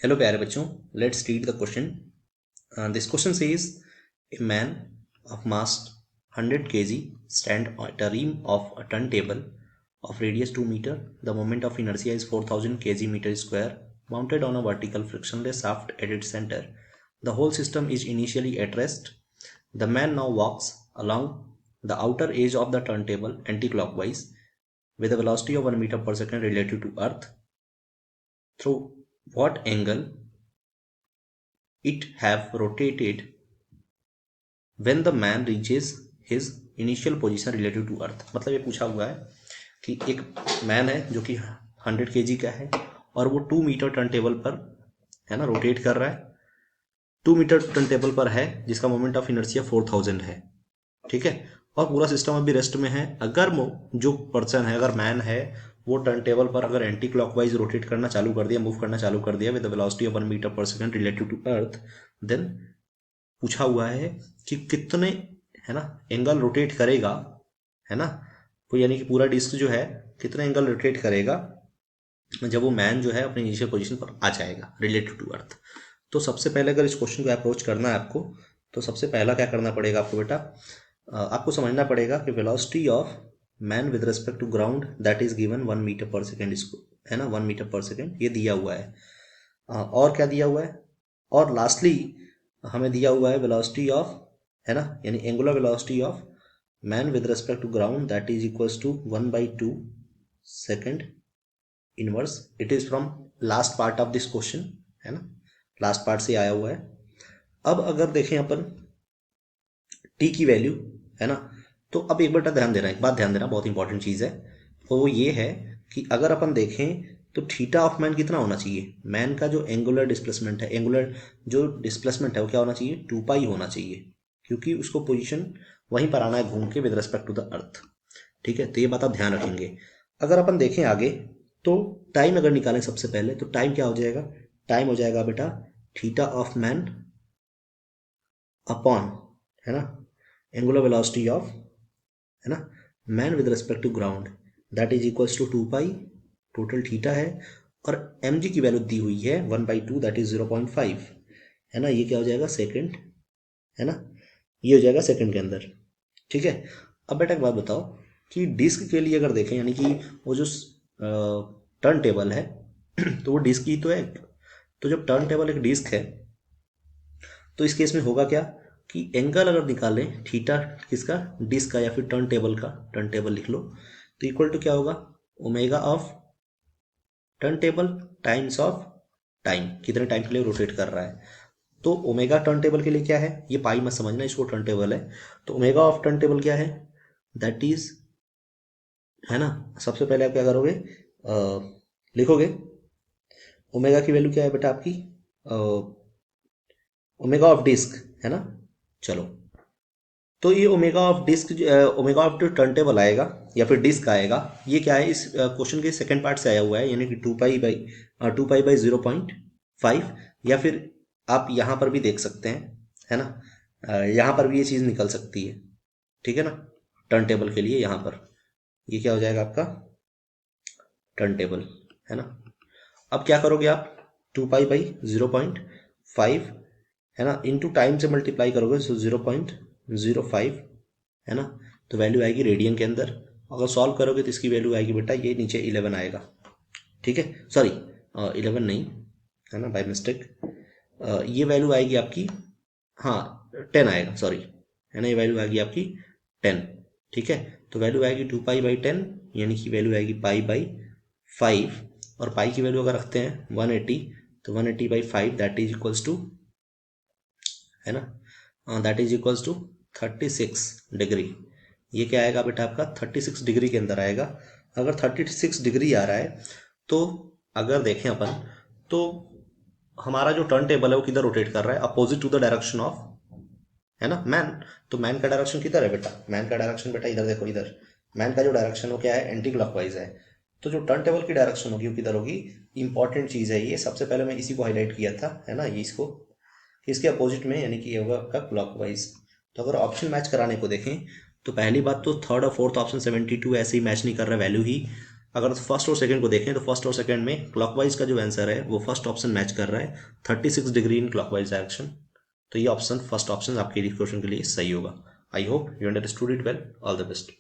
Hello प्यारे बच्चों, let's read the question. This question says a man of mass 100 kg stand at a rim of a turntable of radius 2 meter. The moment of inertia is 4000 kg meter square mounted on a vertical frictionless shaft at its center. The whole system is initially at rest. The man now walks along the outer edge of the turntable anti-clockwise with a velocity of 1 meter per second relative to earth. Through what angle it have rotated when the man reaches his initial position relative to earth. मतलब ये पूछा हुआ है कि एक man है जो कि 100 kg का है और वो 2 मीटर टर्न टेबल पर है ना रोटेट कर रहा है. 2 मीटर टर्न टेबल पर है जिसका मोमेंट ऑफ इनर्शिया 4000 है. ठीक है, और पूरा सिस्टम अभी रेस्ट में है. अगर जो पर्सन है, अगर मैन है, वो टर्न टेबल पर अगर एंटी क्लॉकवाइज रोटेट करना चालू कर दिया, मूव करना चालू कर दिया with the velocity of 1 metre per second relative to earth, then पूछा हुआ है कि कितने है ना एंगल रोटेट करेगा, है ना, तो यानी कि पूरा डिस्क जो है कितने एंगल रोटेट करेगा जब वो मैन जो है अपनी इनिशियल पोजीशन पर आ जाएगा रिलेटिव टू अर्थ. तो सबसे पहले अगर इस क्वेश्चन को अप्रोच करना है आपको, तो सबसे पहला क्या करना पड़ेगा आपको बेटा, आपको समझना पड़ेगा कि velocity of man with respect to ground that is given 1 metre per second, इसको है ना 1 मीटर पर सेकेंड ये दिया हुआ है. और क्या दिया हुआ है, और लास्टली हमें दिया हुआ है वेलोसिटी ऑफ, है ना, यानी angular velocity of man with respect to ground that is equals to 1/2 second inverse. It is from last part of this question, है ना, लास्ट पार्ट से आया हुआ है. अब अगर देखें अपन टी की वैल्यू, है ना, तो अब एक बार ध्यान देना, एक बात ध्यान देना, बहुत इंपॉर्टेंट चीज़ है, और वो ये है कि अगर अपन देखें तो थीटा ऑफ मैन कितना होना चाहिए. मैन का जो एंगुलर डिस्प्लेसमेंट है, एंगुलर जो डिस्प्लेसमेंट है वो क्या होना चाहिए, 2π होना चाहिए, क्योंकि उसको पोजीशन वहीं पर आना है घूम के with respect to the earth. ठीक है, तो ये बात आप ध्यान रखेंगे. अगर अपन देखें आगे तो टाइम अगर निकालें सबसे पहले, तो टाइम क्या हो जाएगा, टाइम हो जाएगा बेटा थीटा ऑफ मैन अपॉन, है ना, एंगुलर वेलोसिटी ऑफ, है ना, man with respect to ground that is equals to 2π, total theta है, और mg की वैल्यू दी हुई है 1/2 दैट इज 0.5, है ना, ये क्या हो जाएगा सेकंड, है ना, ये हो जाएगा सेकंड के अंदर. ठीक है, अब बेटा एक बात बताओ कि डिस्क के लिए अगर देखें, यानी कि वो जो टर्न टेबल है तो वो डिस्क ही तो है. तो जब टर्न टेबल एक डिस्क है तो इस केस में होगा क्या कि एंगल अगर निकालें थीटा किसका, डिस्क का या फिर टर्न टेबल का, टर्न टेबल लिख लो, तो इक्वल टू क्या होगा, omega of turn table times of time, कितने टाइम के लिए रोटेट कर रहा है. तो ओमेगा टर्न टेबल के लिए क्या है, ये पाई मत समझना, इसको टर्न टेबल है, तो ओमेगा ऑफ टर्न टेबल क्या है, दैट इज, है ना, सबसे पहले आप क्या करोगे, लिखोगे ओमेगा की वैल्यू क्या है बेटा आपकी, ओमेगा ऑफ डिस्क, है ना. चलो, तो ये omega of disc, omega of जो टर्न टेबल आएगा या फिर डिस्क आएगा, ये क्या है, इस क्वेश्चन के सेकंड पार्ट से आया हुआ है, यानी कि 2π/2π/0.5, या फिर आप यहाँ पर भी देख सकते हैं, है ना, यहाँ पर भी ये चीज़ निकल सकती है. ठीक है ना, टर्न टेबल के लिए यहाँ पर ये क्या हो जाएगा आपका टर्न टेबल, है ना. अब क्या करोगे आप, 2π/0.5, है ना, इंटू टाइम से मल्टीप्लाई करोगे, सो 0.05, है ना, तो वैल्यू आएगी रेडियन के अंदर. अगर सॉल्व करोगे तो इसकी वैल्यू आएगी बेटा ये नीचे 11 आएगा. ठीक है, सॉरी 11 नहीं, है ना, बाय मिस्टेक, ये वैल्यू आएगी आपकी, हाँ 10 आएगा, सॉरी, है ना, ये वैल्यू आएगी आपकी 10. ठीक है, तो वैल्यू आएगी 2π/10, यानी कि वैल्यू आएगी π/5, और पाई की वैल्यू अगर रखते हैं 180, तो 180/5 दैट इज इक्वल्स टू, है ना, that is equals to 36 degree. ये क्या आएगा बेटा आपका 36 डिग्री के अंदर आएगा. अगर 36 डिग्री आ रहा है तो अगर देखें अपन, तो हमारा जो टर्न टेबल है वो किधर रोटेट कर रहा है, opposite to the direction of, है ना, मैन. तो मैन का डायरेक्शन किधर है बेटा, मैन का डायरेक्शन बेटा इधर देखो, इधर मैन का जो डायरेक्शन वो क्या है, एंटी क्लॉकवाइज है. तो जो टर्न टेबल की डायरेक्शन होगी वो किधर होगी, इंपॉर्टेंट चीज़ है ये, सबसे पहले मैं इसी को हाईलाइट किया था, है ना, ये इसको, इसके अपोजिट में, यानी कि ये होगा आपका क्लॉकवाइज. तो अगर ऑप्शन मैच कराने को देखें तो पहली बात तो थर्ड और फोर्थ ऑप्शन 72 ऐसे ही मैच नहीं कर रहा वैल्यू ही, अगर फर्स्ट और सेकंड को देखें तो फर्स्ट और सेकंड में क्लॉकवाइज का जो आंसर है वो फर्स्ट ऑप्शन मैच कर रहा है, 36 डिग्री इन क्लॉकवाइज डायरेक्शन। तो ये ऑप्शन, फर्स्ट ऑप्शन आपके क्वेश्चन के लिए सही होगा। I hope you understood it well. All the best.